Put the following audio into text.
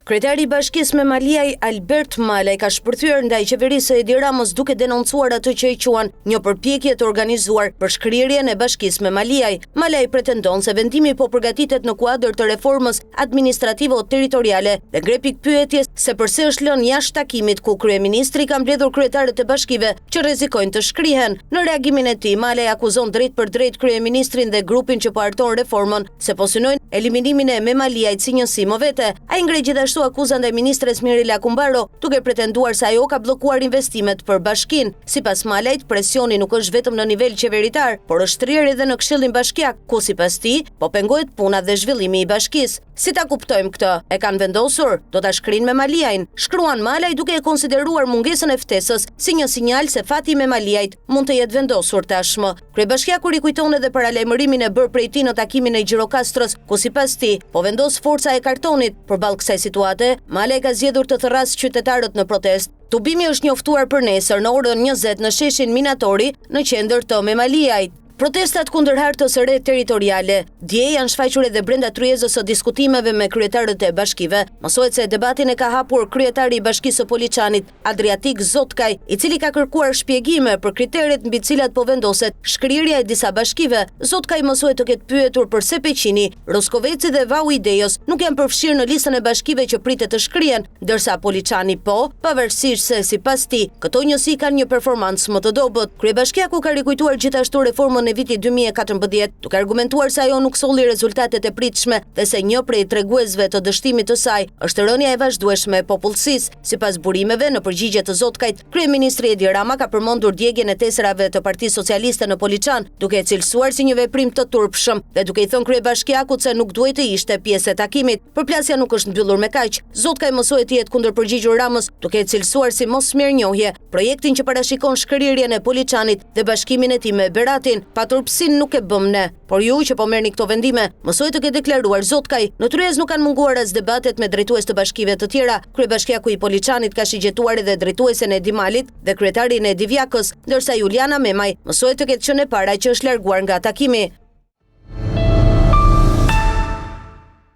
Kryetari i Bashkisë me Maliaj Albert Malaj ka shpërthyer ndaj qeverisë së Edi Ramës duke denoncuar atë që i quan një përpjekje të organizuar për shkrirjen e Bashkisë me Maliaj. Malaj pretendon se vendimi po përgatitet në kuadër të reformës administrativo-territoriale dhe ngre pikpyetjes se pse është lënë jashtë takimit ku kryeministri ka mbledhur kryetarët e bashkive që rrezikojnë të shkrihen. Në reagimin e tij, Malaj akuzon drejt për drejt kryeministrin dhe grupin që po harton reformën se po synojnë eliminimin e Memaliajt si njësimo vete. Ai ngre gjithashtu akuza ndaj ministres Mirela Kumbaro, duke pretenduar se ajo ka bllokuar investimet për bashkinë. Sipas Malajt, presioni nuk është vetëm në nivel qeveritar, por është rrirë edhe në Këshillin Bashkiak, ku sipas tij po pengohet puna dhe zhvillimi i bashkisë. Si ta kuptojmë këtë? E kanë vendosur, do ta shkrinë Memaliajin. Shkruan Malaj duke e konsideruar mungesën e ftesës si një sinjal se fati i Memaliajt mund të jetë vendosur tashmë. Kryebashkiaku rikujton edhe paralajmërimin e bërë prej tij në takimin e Gjirokastrës, ku sipas tij po vendos forca e kartonit. Përballë kësaj situate, Malaj ka zgjedhur të thërrasë qytetarët në protestë. Tubimi është njoftuar për nesër në orën 20 në sheshin Minatori në qendër të Memaliajt. Protestat kundër hartës së re territoriale dje janë shfaqur edhe brenda tryezës së diskutimeve me kryetarët e bashkive. Mësohet se debatin e ka hapur kryetari i Bashkisë së Poliçanit, Adriatik Zotkaj, i cili ka kërkuar shpjegime për kriteret mbi të cilat po vendoset shkrirja e disa bashkive. Zotkaj mësohet të ketë pyetur pse Peqini, Roskoveci dhe Vau Idejos nuk janë përfshirë në listën e bashkive që pritet të shkrihen, ndërsa Poliçani po, pavarësisht se sipas tij këto njësi kanë një performancë më të dobët. Kryebashkiaku ka rikujtuar gjithashtu reformën e vitit 2014, duke argumentuar se ajo nuk solli rezultatet e pritshme dhe se një prej treguesve të dështimit të saj është rënja e vazhdueshme e popullsisë. Sipas burimeve në përgjigje të Zotkajt, kryeministri Edi Rama ka përmendur djegjen e tesrave të Partisë Socialiste në Poliçan, duke e cilësuar si një veprim të turpshëm dhe duke i thënë kryebashkiakut se nuk duhet të ishte pjesë e takimit. Përplasja nuk është mbyllur me kaq. Zotkaj mësohet të jetë kundërpërgjigjur Ramës, duke e cilësuar si mosmirënjohje projektin që parashikon shkrirjen e Poliçanit dhe bashkimin e tij me Beratin. Paturpsin nuk e bëm ne, por ju që po merrni këto vendime, mësoj të ketë deklaruar Zotkaj. Në tryezë nuk kanë munguar as debatet me drejtues të bashkive të tjera. Kryebashkiaku i Poliçanit ka shigjetuar edhe drejtuesen e Dimalit dhe kryetarin e Divjakës, ndërsa Juliana Memaj mësoj të ketë qenë e para që është larguar nga takimi.